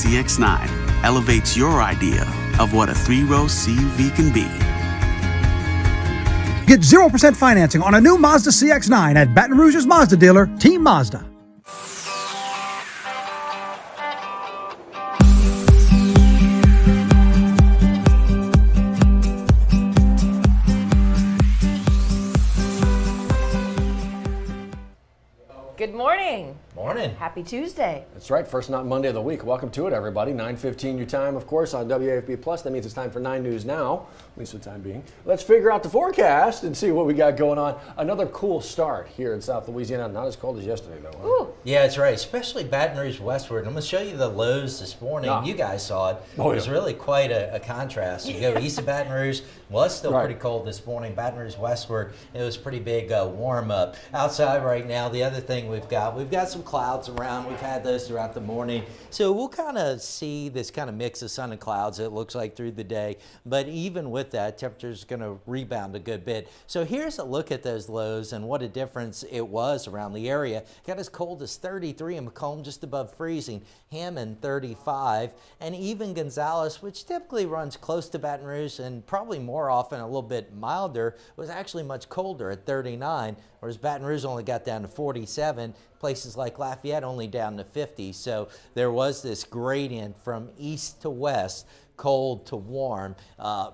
CX-9 elevates your idea of what a three-row CUV can be. Get 0% financing on a new Mazda CX-9 at Baton Rouge's Mazda dealer, Team Mazda. Good morning. Morning. Happy Tuesday. That's right, first not Monday of the week. Welcome to it, everybody. 9:15 your time, of course, on WAFB Plus. That means it's time for 9 News now, at least for the time being. Let's figure out the forecast and see what we got going on. Another cool start here in South Louisiana. Not as cold as yesterday, though. Huh? Ooh. Yeah, that's right, especially Baton Rouge westward. I'm going to show you the lows this morning. Ah. You guys saw it. Oh, It was yeah. really quite a contrast. You go east of Baton Rouge, well, it's still Right. pretty cold this morning. Baton Rouge westward, it was pretty big warm up. Outside right now, the other thing we've got some clouds around. We've had those throughout the morning. So we'll kind of see this kind of mix of sun and clouds, it looks like, through the day. But even with that, temperature's going to rebound a good bit. So here's a look at those lows and what a difference it was around the area. Got as cold as 33 in Macomb, just above freezing. Hammond 35, and even Gonzales, which typically runs close to Baton Rouge and probably more often a little bit milder, was actually much colder at 39, whereas Baton Rouge only got down to 47. Places like Lafayette only down to 50. So there was this gradient from east to west, cold to warm.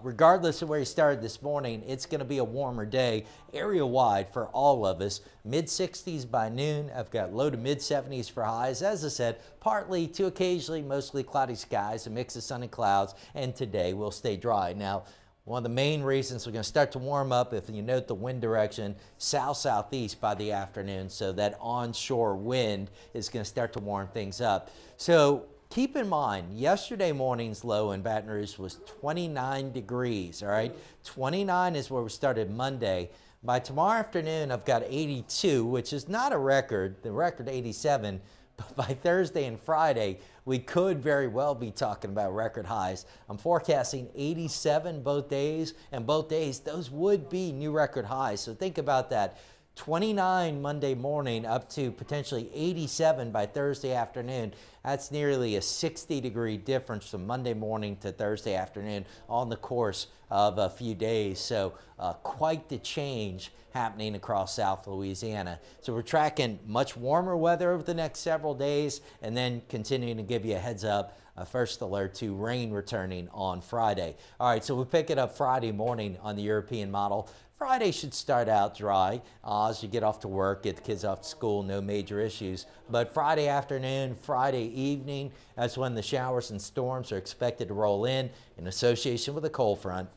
Regardless of where you started this morning, it's going to be a warmer day area-wide for all of us. Mid-60s by noon. I've got low to mid-70s for highs. As I said, partly to occasionally mostly cloudy skies, a mix of sun and clouds, and today will stay dry. Now, one of the main reasons we're going to start to warm up, if you note the wind direction, south-southeast by the afternoon, so that onshore wind is going to start to warm things up. So keep in mind, yesterday morning's low in Baton Rouge was 29 degrees, all right? 29 is where we started Monday. By tomorrow afternoon, I've got 82, which is not a record, the record 87, but by Thursday and Friday, we could very well be talking about record highs. I'm forecasting 87 both days, and both days, those would be new record highs. So think about that. 29 Monday morning up to potentially 87 by Thursday afternoon. That's nearly a 60-degree difference from Monday morning to Thursday afternoon on the course of a few days. So quite the change happening across South Louisiana. So we're tracking much warmer weather over the next several days, and then continuing to give you a heads up, first alert to rain returning on Friday. All right, so we pick it up Friday morning on the European model. Friday should start out dry as you get off to work, get the kids off to school, no major issues. But Friday afternoon, Friday evening, that's when the showers and storms are expected to roll in association with a cold front.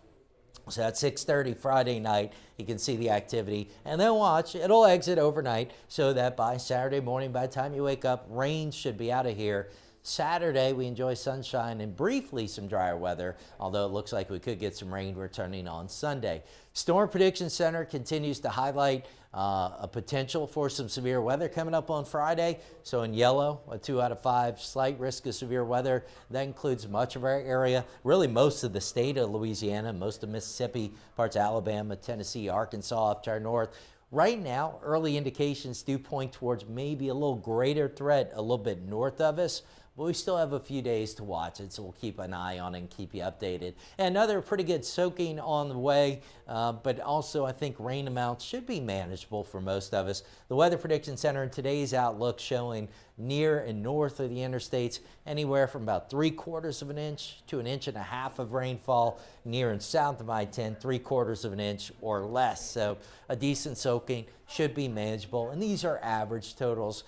So at 6:30 Friday night, you can see the activity. And then watch, it'll exit overnight so that by Saturday morning, by the time you wake up, rain should be out of here. Saturday, we enjoy sunshine and briefly some drier weather, although it looks like we could get some rain returning on Sunday. Storm Prediction Center continues to highlight a potential for some severe weather coming up on Friday. So in yellow, a 2 out of 5, slight risk of severe weather. That includes much of our area, really most of the state of Louisiana, most of Mississippi, parts of Alabama, Tennessee, Arkansas up to our north. Right now, early indications do point towards maybe a little greater threat a little bit north of us. But we still have a few days to watch it, so we'll keep an eye on it and keep you updated. And another pretty good soaking on the way, but also I think rain amounts should be manageable for most of us. The Weather Prediction Center in today's outlook showing near and north of the interstates anywhere from about 3/4 of an inch to 1.5 inches of rainfall. Near and south of I-10, 3/4 of an inch or less. So a decent soaking should be manageable. And these are average totals.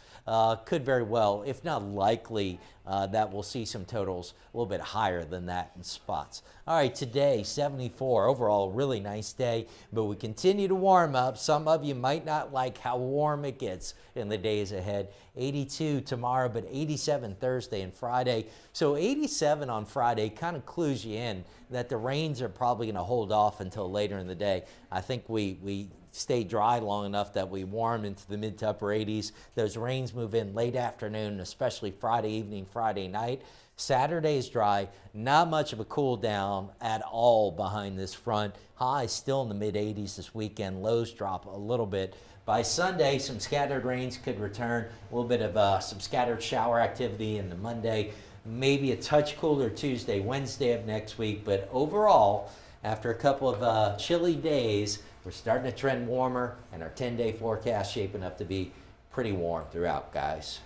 Could very well, if not likely, that we'll see some totals a little bit higher than that in spots. All right, today, 74. Overall, really nice day, but we continue to warm up. Some of you might not like how warm it gets in the days ahead. 82 tomorrow, but 87 Thursday and Friday. So 87 on Friday kind of clues you in that the rains are probably going to hold off until later in the day. I think we stay dry long enough that we warm into the mid to upper 80s. Those rains move in late afternoon, especially Friday evening, Friday night. Saturday is dry, not much of a cool down at all behind this front. Highs still in the mid 80s this weekend. Lows drop a little bit. By Sunday, some scattered rains could return. A little bit of some scattered shower activity into Monday. maybe a touch cooler Tuesday, Wednesday of next week. But overall, after a couple of chilly days, we're starting to trend warmer, and our 10-day forecast shaping up to be pretty warm throughout, guys.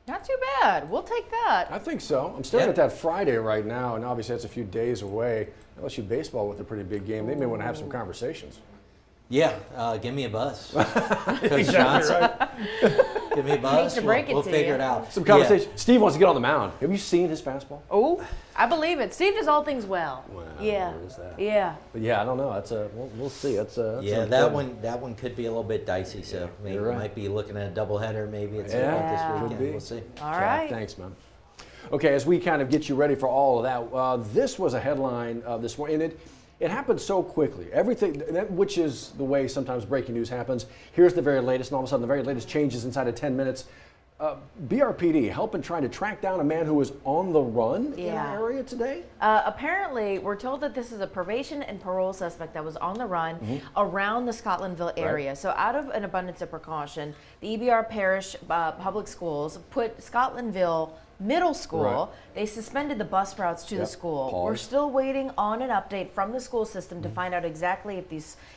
Not too bad. We'll take that. I think so. I'm staring Yep. at that Friday right now, and obviously that's a few days away. LSU baseball with a pretty big game. They may want to have some conversations. Yeah, give me a buzz. Coach Johnson, give me a buzz. to break it We'll to figure you. it out. Some conversation. Steve wants to get on the mound. Have you seen his fastball? Oh, I believe it. Steve does all things well. Wow, Yeah. where is that? Yeah. But yeah, I don't know. That's we'll see. That's Yeah, an that important- one could be a little bit dicey. So maybe You're we right. might be looking at a doubleheader maybe at some Yeah, point could this be. weekend. We'll see. All Yeah, right. thanks, man. Okay, as we kind of get you ready for all of that, this was a headline this morning, and it happened so quickly. Everything, which is the way sometimes breaking news happens. Here's the very latest, and all of a sudden the very latest changes inside of 10 minutes. BRPD helping trying to track down a man who was on the run in Yeah. our area today. Apparently, we're told that this is a probation and parole suspect that was on the run around the Scotlandville area. So, out of an abundance of precaution, the EBR Parish Public Schools put Scotlandville Middle School. Right. They suspended the bus routes to the Yep. school. Pause. We're still waiting on an update from the school system to find out exactly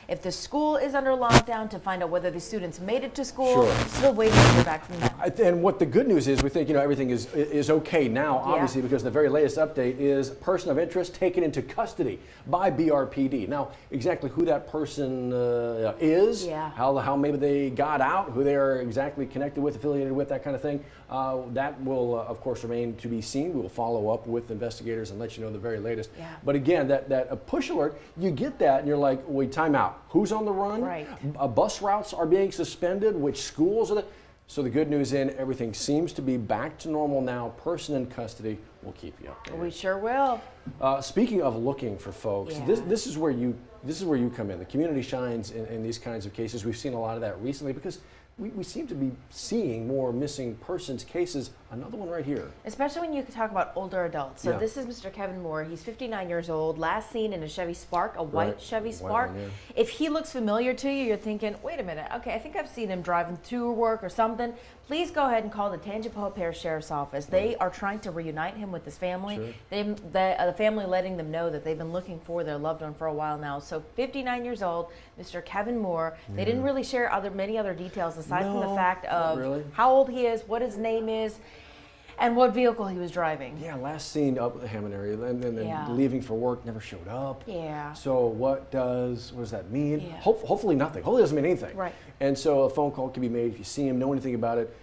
if the school is under lockdown, to find out whether the students made it to school. Sure. Still waiting to hear back from them. And what the good news is, we think everything is okay now, Yeah. obviously, because the very latest update is person of interest taken into custody by BRPD. Now, exactly who that person is, Yeah. how maybe they got out, who they are exactly connected with, affiliated with, that kind of thing, that will, of course, remain to be seen. We will follow up with investigators and let you know the very latest. Yeah. But again, that a push alert, you get that, and you're like, wait, time out. Who's on the run? Right. Bus routes are being suspended. Which schools are the? So the good news in everything seems to be back to normal now. Person in custody. We'll keep you updated. We sure will. Speaking of looking for folks, Yeah. this is where you come in. The community shines in these kinds of cases. We've seen a lot of that recently because we seem to be seeing more missing persons cases. Another one right here. Especially when you talk about older adults. So Yeah. this is Mr. Kevin Moore. He's 59 years old, last seen in a Chevy Spark, a white Right. Chevy White Spark. one, yeah. If he looks familiar to you, you're thinking, wait a minute, okay, I think I've seen him driving to work or something. Please go ahead and call the Tangipahoa Parish Sheriff's Office. They are trying to reunite him with his family. Sure. The family letting them know that they've been looking for their loved one for a while now. So 59 years old, Mr. Kevin Moore. They didn't really share many other details aside from the No, fact not of really. how old he is, what his name is, and what vehicle he was driving. Yeah, last seen up at the Hammond area, and then Yeah. leaving for work, never showed up. Yeah. So what does that mean? Yeah. Hopefully nothing. Hopefully it doesn't mean anything. Right. And so a phone call can be made if you see him, know anything about it.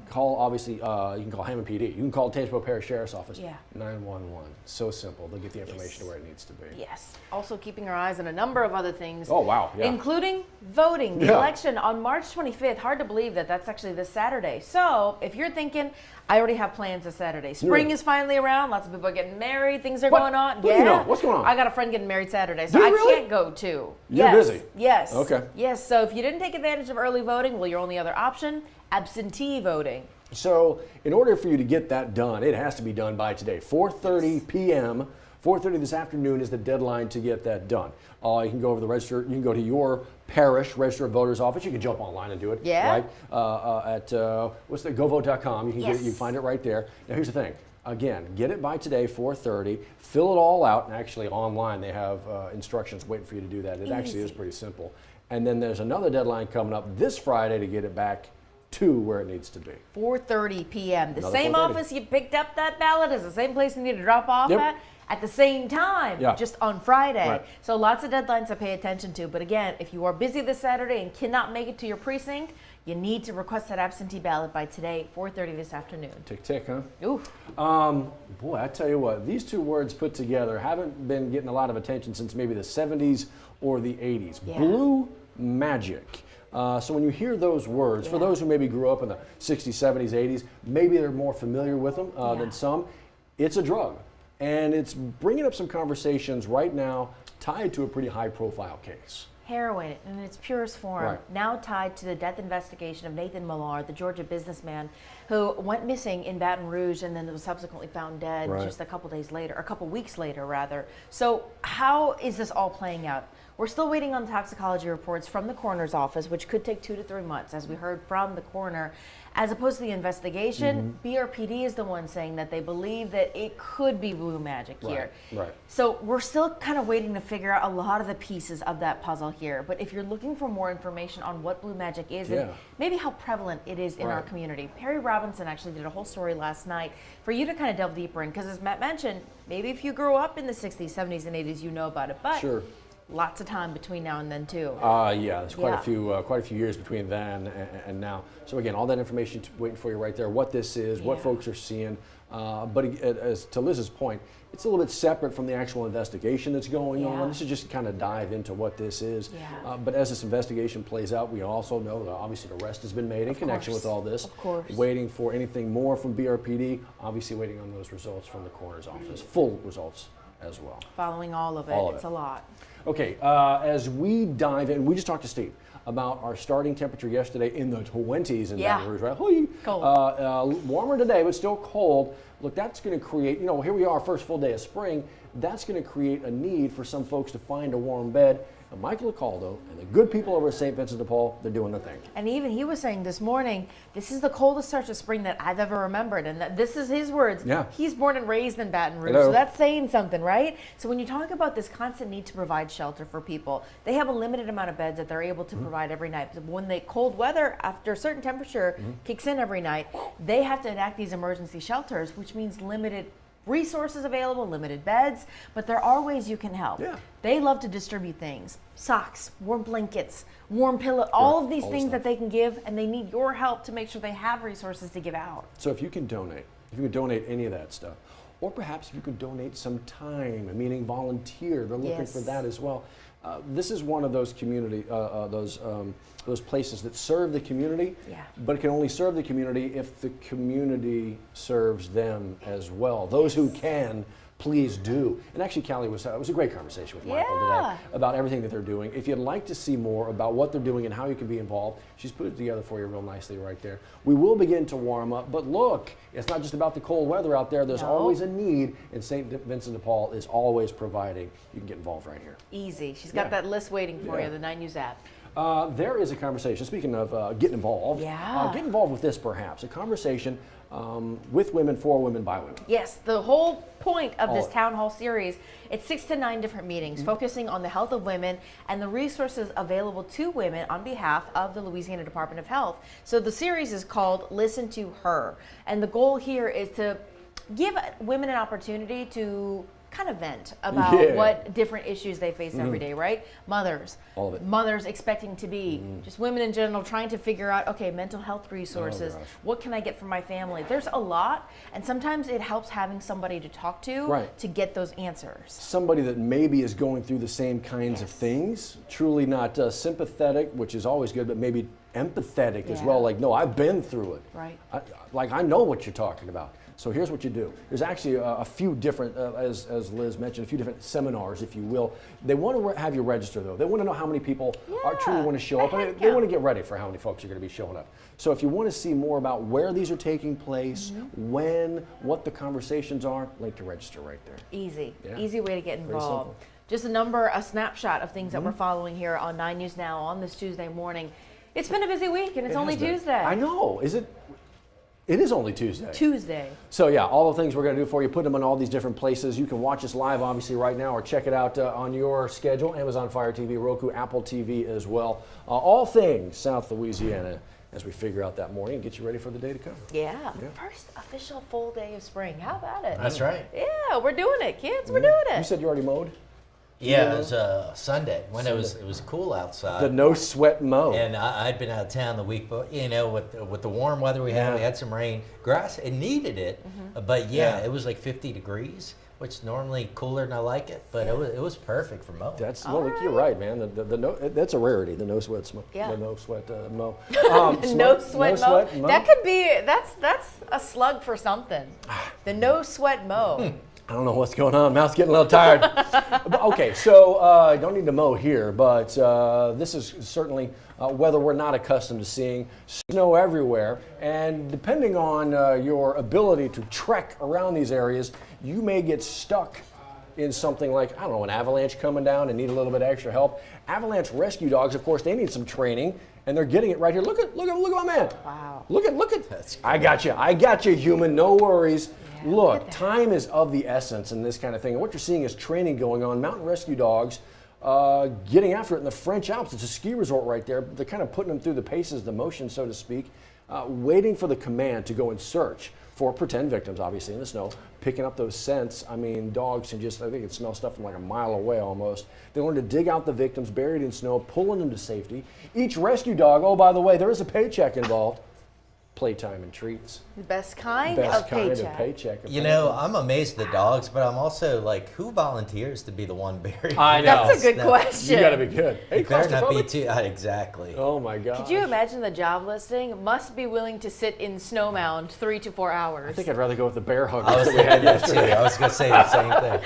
Call, obviously, you can call Hammond PD. You can call Tangipahoa Parish Sheriff's Office. Yeah. 911. So simple. They'll get the information to where it needs to be. Yes. Also keeping our eyes on a number of other things. Oh, wow. Yeah. Including voting. The Yeah. election on March 25th. Hard to believe that that's actually this Saturday. So if you're thinking, I already have plans this Saturday. Spring is finally around. Lots of people are getting married. Things are What? going on. What do you know? What's going on? I got a friend getting married Saturday, so Do you I really? can't go too. You're Yes. busy. Yes. Okay. Yes. So if you didn't take advantage of early voting, well, your only other option, absentee voting. So in order for you to get that done, it has to be done by today. 4:30 p.m. 4:30 this afternoon is the deadline to get that done. You can go over the register. You can go to your parish register of voters office. You can jump online and do it. Yeah. Right. At what's the govote.com. You can get it. You Yes. find it right there. Now here's the thing. Again, get it by today, 4:30. Fill it all out, and actually online they have instructions waiting for you to do that. It actually is Easy. pretty simple. And then there's another deadline coming up this Friday to get it back to where it needs to be. 4:30 p.m. The Another same 4:30. office you picked up that ballot is the same place you need to drop off Yep. at the same time, Yeah. just on Friday. Right. So lots of deadlines to pay attention to. But again, if you are busy this Saturday and cannot make it to your precinct, you need to request that absentee ballot by today, 4:30 this afternoon. Tick, tick, huh? Ooh, Boy, I tell you what, these two words put together haven't been getting a lot of attention since maybe the 70s or the 80s. Yeah. Blue magic. So when you hear those words, for Yeah. those who maybe grew up in the 60s, 70s, 80s, maybe they're more familiar with them Yeah. than some. It's a drug, and it's bringing up some conversations right now tied to a pretty high-profile case. heroin in its purest form, Right. now tied to the death investigation of Nathan Millar, the Georgia businessman who went missing in Baton Rouge and then was subsequently found dead Right. just a couple days later, or a couple weeks later, rather. So how is this all playing out? We're still waiting on toxicology reports from the coroner's office, which could take 2 to 3 months, as we heard from the coroner. As opposed to the investigation, BRPD is the one saying that they believe that it could be blue magic here. Right. So we're still kind of waiting to figure out a lot of the pieces of that puzzle here. But if you're looking for more information on what blue magic is and maybe how prevalent it is in our community, Perry Robinson actually did a whole story last night for you to kind of delve deeper in. Because as Matt mentioned, maybe if you grew up in the 60s, 70s, and 80s, you know about it. But lots of time between now and then too. Yeah, there's quite a few years between then and now. So again, all that information waiting for you right there. What this is, what folks are seeing. But as to Liz's point, it's a little bit separate from the actual investigation that's going on. This is just kind of dive into what this is. But as this investigation plays out, we also know that obviously the arrest has been made in connection with all this. Of course. Waiting for anything more from BRPD. Obviously waiting on those results from the coroner's office. Full results as well. Following all of it. It's a lot. Okay, as we dive in, we just talked to Steve about our starting temperature yesterday in the 20s in Baton Rouge, right? Cold. Warmer today, but still cold. Look, that's going to create, here we are, first full day of spring. That's going to create a need for some folks to find a warm bed. And Michael Acaldo and the good people over at St. Vincent de Paul, they're doing the thing. And even he was saying this morning, this is the coldest start to spring that I've ever remembered. And this is his words. He's born and raised in Baton Rouge. So that's saying something, right? So when you talk about this constant need to provide shelter for people, they have a limited amount of beds that they're able to provide every night. But when the cold weather, after a certain temperature, kicks in every night, they have to enact these emergency shelters, which means limited resources available, limited beds, but there are ways you can help. They love to distribute things. Socks, warm blankets, warm pillows, all of these things that they can give, and they need your help to make sure they have resources to give out. So if you can donate any of that stuff, or perhaps if you could donate some time, meaning volunteer, they're looking for that as well. This is one of those community, those places that serve the community, but it can only serve the community if the community serves them as well. Those who can, please do. And actually, Callie, it was a great conversation with Michael today about everything that they're doing. If you'd like to see more about what they're doing and how you can be involved, she's put it together for you real nicely right there. We will begin to warm up, but look, it's not just about the cold weather out there. There's always a need, and St. Vincent de Paul is always providing. You can get involved right here. Easy. She's got that list waiting for you, the 9 News app. There is a conversation, speaking of getting involved, get involved with this perhaps, a conversation with women, for women, by women. Yes, the whole point of this town hall series, it's 6 to 9 different meetings focusing on the health of women and the resources available to women on behalf of the Louisiana Department of Health. So the series is called Listen to Her, and the goal here is to give women an opportunity to kind of vent about what different issues they face every day, right? Mothers, all of it. Mothers expecting to be, just women in general trying to figure out, okay, mental health resources, what can I get from my family? There's a lot, and sometimes it helps having somebody to talk to to get those answers. Somebody that maybe is going through the same kinds of things, truly not sympathetic, which is always good, but maybe empathetic as well, like, no, I've been through it. Right. I know what you're talking about. So here's what you do. There's actually a few different, as Liz mentioned, a few different seminars, if you will. They want to have you register, though. They want to know how many people truly want to show up. And they want to get ready for how many folks are going to be showing up. So if you want to see more about where these are taking place, when, what the conversations are, link to register right there. Easy. Easy way to get involved. Just a snapshot of things that we're following here on 9 News Now on this Tuesday morning. It's been a busy week, and it's only Tuesday. I know. Is it? It is only Tuesday. So yeah, all the things we're going to do for you, put them in all these different places. You can watch us live, obviously, right now, or check it out on your schedule. Amazon Fire TV, Roku, Apple TV as well. All things South Louisiana as we figure out that morning and get you ready for the day to come. Yeah. First official full day of spring. How about it? That's right. Yeah, we're doing it, kids. We're doing it. You said you already mowed? Yeah, it was Sunday when it was cool outside. The no sweat mow. And I'd been out of town the week, but with the warm weather we had some rain. Grass, it needed it, but it was like 50 degrees, which is normally cooler than I like it, but it was perfect for mowing. You're right, man. That's a rarity. The no sweat mow. Yeah. The no sweat mow. No sweat mow. That could be that's a slug for something. The no sweat mow. I don't know what's going on. Mouth's getting a little tired. Okay, so I don't need to mow here, but this is certainly weather we're not accustomed to seeing. Snow everywhere, and depending on your ability to trek around these areas, you may get stuck in something like, I don't know, an avalanche coming down and need a little bit of extra help. Avalanche rescue dogs, of course, they need some training, and they're getting it right here. Look at my man. Wow. Look at. I got you, human. No worries. Yeah, Look, time is of the essence in this kind of thing. And what you're seeing is training going on. Mountain rescue dogs getting after it in the French Alps. It's a ski resort right there. They're kind of putting them through the paces, the motion, so to speak, waiting for the command to go and search for pretend victims, obviously, in the snow, picking up those scents. I mean, dogs can just, I think it smells stuff from like a mile away almost. They learn to dig out the victims buried in snow, pulling them to safety. Each rescue dog, oh, by the way, there is a paycheck involved. Playtime and treats. The best kind Best of kind paycheck. of paycheck. You know, I'm amazed at the dogs, but I'm also like, who volunteers to be the one buried? I know. That's a good No. question. You got to be good. Hey, It better not be claustrophobic? too. Exactly. Oh my God. Could you imagine the job listing? Must be willing to sit in snow mound 3 to 4 hours. I think I'd rather go with the bear hug I was that we had thinking that yesterday. too. I was gonna say the same thing.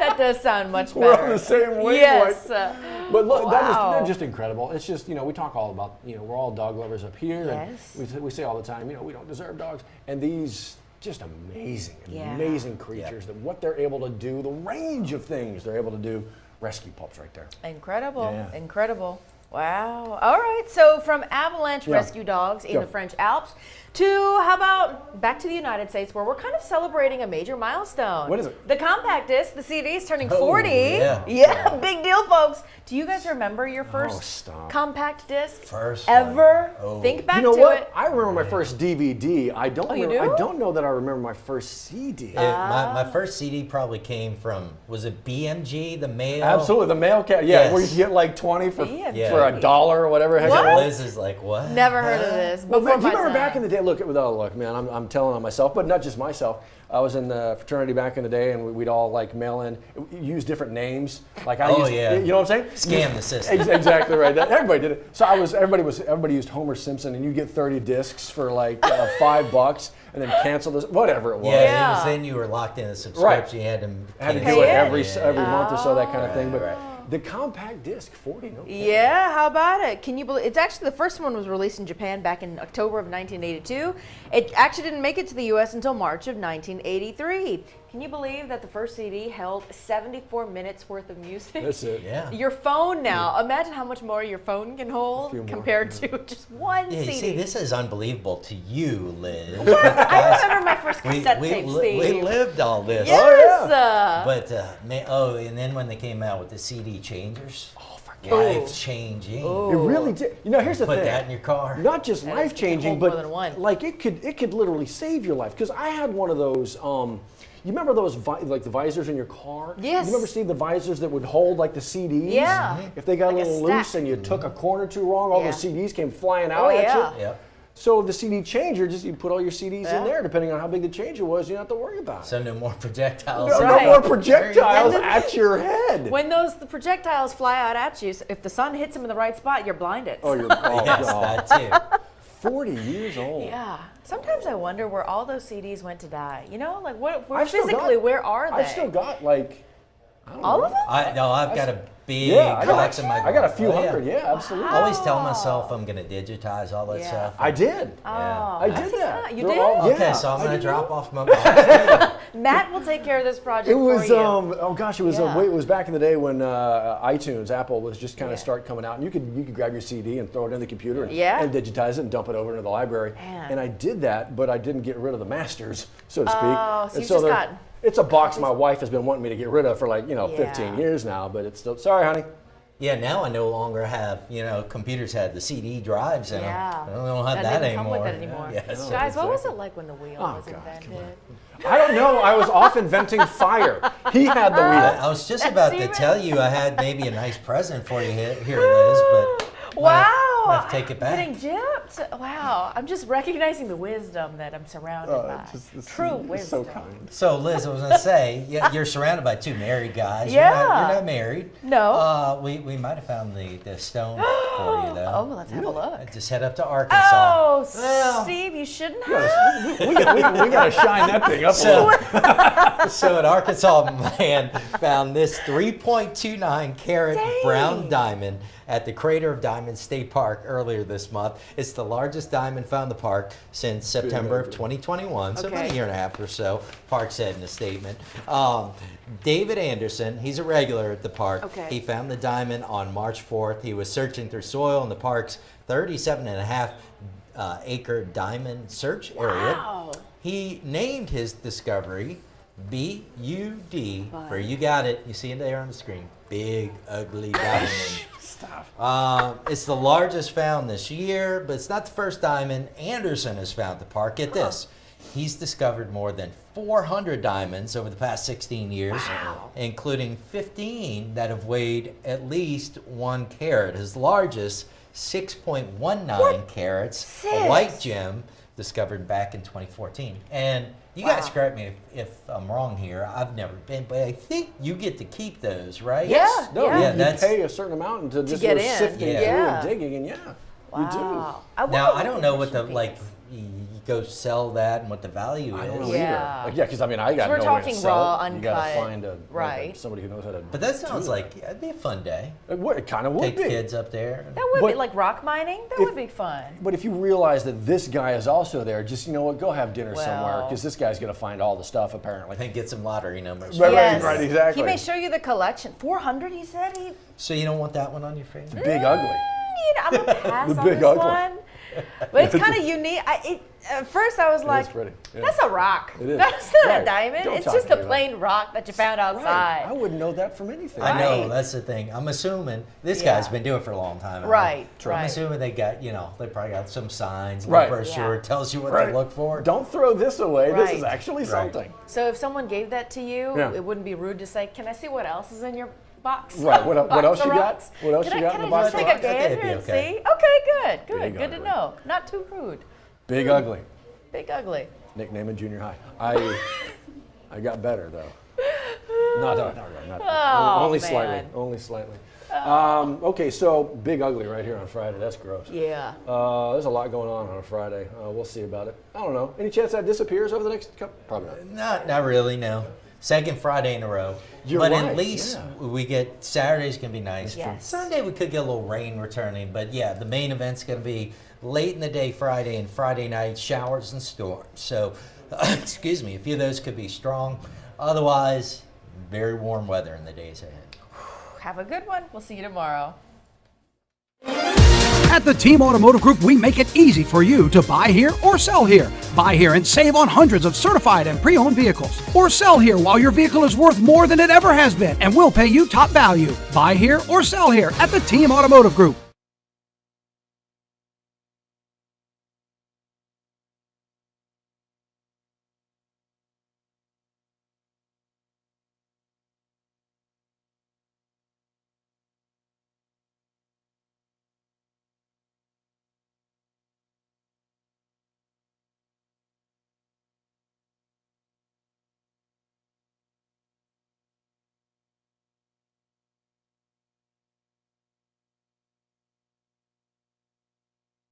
That does sound much better. We're on the same wavelength. Yes. But look, Wow. they're just incredible. It's just, we talk all about, we're all dog lovers up here. Yes. And we say all the time, we don't deserve dogs. And these just amazing, Yeah. amazing creatures, that what they're able to do, the range of things they're able to do, rescue pups right there. Incredible. Yeah. Incredible. Wow. All right. So from avalanche Yeah. rescue dogs in Yeah. the French Alps to how about back to the United States, where we're kind of celebrating a major milestone. What is it? The compact disc, the CD is turning Oh, 40. yeah. Big deal, folks. Do you guys remember your first stop. compact disc First one. ever? Oh. Think back You know to what? it. I remember my first DVD. I don't. you remember, do? I don't know that I remember my first CD. My first CD probably came from, was it BMG, the mail? Absolutely, the mail cat. Yeah, Yes. where you get like 20 for BMG. for $1 or whatever. Heck What? it was. Liz is like, what? Never heard of this. Well, Before man, do you my remember time. back in the day? Look, man, I'm telling on myself, but not just myself. I was in the fraternity back in the day, and we'd all like mail in, use different names. Like I Oh, used, yeah. you know what I'm saying? Scam the system. Exactly right. Everybody did it. So everybody used Homer Simpson, and you get 30 discs for like $5, and then cancel this, whatever it was. Yeah, Yeah. it was then you were locked in a subscription. You had to, I had to cancel do it it? every month or so, that kind of thing. But right. the compact disc, 40. No kidding. Yeah, how about it? Can you believe it's actually the first one was released in Japan back in October of 1982. It actually didn't make it to the US until March of 1983. Can you believe that the first CD held 74 minutes worth of music? That's it. Yeah. Your phone now, imagine how much more your phone can hold few more, compared to just one Yeah, you CD. see, this is unbelievable to you, Liz. I remember my first cassette tape, we Steve. lived all this. Yes. But, and then when they came out with the CD changers, life changing. It really did. Here's the Put thing. that in your car. Not just life changing, hold more but than one. like it could literally save your life. Because I had one of those. You remember those like the visors in your car? Yes. You remember seeing the visors that would hold like the CDs? Yeah. If they got Like a a little loose stack. and you took a corner too wrong, all Yeah. those CDs came flying out Oh, at yeah. you. Yep. So the CD changer, just you put all your CDs Yeah. in there, depending on how big the changer was, you don't have to worry about it. So no more projectiles. No, Right. no more projectiles And then- at your head. When the projectiles fly out at you, if the sun hits them in the right spot, you're blinded. Oh, you're Yes, God. that too. 40 years old. Yeah. Sometimes I wonder where all those CDs went to die. Like what? I've still Physically, got- where are they? I've still got like, I don't all know. of them. I've got a big Yeah, collection in my I got a garage. few Oh, hundred. Yeah, absolutely. I always tell myself I'm going to digitize all that Yeah. stuff. I did. Oh, I did that. You They're did? all- Okay, yeah, so I'm I going to did drop that. off my box. Matt will take care of this project It was for you. oh gosh, it was Yeah. it was back in the day when iTunes, Apple was just kind Yeah. of start coming out, and you could grab your CD and throw it in the computer and, Yeah. and digitize it and dump it over into the library. Man. And I did that, but I didn't get rid of the masters, so to speak. Oh, so And you've just they're- got- It's a box my wife has been wanting me to get rid of for like 15 Yeah. years now, but it's still sorry, honey. Yeah, now I no longer have, computers had the CD drives in Yeah. them. I don't have that doesn't anymore. come with that anymore. Yes. Guys, what was it like when the wheel Oh, was God, invented? I don't know. I was off inventing fire. He had the wheel. I was just about to even- tell you I had maybe a nice present for you here, Liz, but Wow. I have to take it back. Getting gypped. Wow. I'm just recognizing the wisdom that I'm surrounded by. True wisdom. So kind. So, Liz, I was going to say, you're surrounded by two married guys. Yeah. You're not married. No. We might have found the stone for you, though. Oh, let's have a look. Just head up to Arkansas. Oh, Well. Steve, you shouldn't have. We got to shine that thing up a little. So an Arkansas man found this 3.29 carat Dang. brown diamond at the Crater of Diamonds State Park earlier this month. It's the largest diamond found in the park since September of 2021, so about a year and a half or so, park said in a statement. David Anderson, he's a regular at the park. Okay. He found the diamond on March 4th. He was searching through soil in the park's 37.5 acre diamond search area. Wow. He named his discovery BUD, for you got it, you see it there on the screen, Big Ugly Diamond. Stop. It's the largest found this year, but it's not the first diamond Anderson has found at the park. Get this, he's discovered more than 400 diamonds over the past 16 years, including 15 that have weighed at least 1 carat. His largest, 6.19 carats, a white gem discovered back in 2014. And you guys correct me if I'm wrong here. I've never been, but I think you get to keep those, right? Yeah. No, yeah. you pay a certain amount to just get go in. sifting through Yeah. and digging, and you Wow. do. Now, I don't know what the, like, you go sell that and what the value is. I don't know Yeah. either. Like, because I mean, I got We're no way to talking sell raw, it. You got to uncut. find Right. somebody who knows how to. But that sounds do like it'd be a fun day. it kind of would Take be. the kids up there. That would But be like rock mining. That would be fun. But if you realize that this guy is also there, just, you know what, go have dinner somewhere, Well. because this guy's going to find all the stuff, apparently. And get some lottery numbers. Right, Yes. right, exactly. He may show you the collection. 400, he said. So you don't want that one on your face? The Big Ugly. I'm gonna pass The on Big this Ugly. one. But it's kind of unique. At first, I was like, pretty, yeah. "That's a rock. It is. That's not Right. a diamond. Don't It's talk just to a me about plain rock that you found outside." I wouldn't know that from anything. I know, Right. that's the thing. I'm assuming this Yeah. guy's been doing it for a long time. Right, I'm right. assuming they got, they probably got some signs, a Right. brochure, Yeah. tells you what Right. to look for. Don't throw this away. This is Right. actually Right. something. So if someone gave that to you, Yeah. it wouldn't be rude to say, "Can I see what else is in your box?" Right. What Box else of you got? rocks? What else Can you got Can in the I box just of take a rocks? I think gander it'd be and okay. see? Okay, good, Big good to ugly. know. Not too rude. Big Ugly. Big ugly. Nickname in junior high. I got better, though. Not Oh, only man. slightly. Only slightly. Okay, so Big Ugly right here on Friday. That's gross. Yeah. There's a lot going on a Friday. We'll see about it. I don't know. Any chance that disappears over the next couple? Probably not. Not really, no. Second Friday in a row. You're but right, at least yeah. we get Saturday's gonna be nice. Yes. Sunday we could get a little rain returning, but yeah, the main event's gonna be late in the day Friday and Friday night, showers and storms. So, excuse me, a few of those could be strong. Otherwise, very warm weather in the days ahead. Have a good one. We'll see you tomorrow. At the Team Automotive Group, we make it easy for you to buy here or sell here. Buy here and save on hundreds of certified and pre-owned vehicles. Or sell here while your vehicle is worth more than it ever has been, and we'll pay you top value. Buy here or sell here at the Team Automotive Group.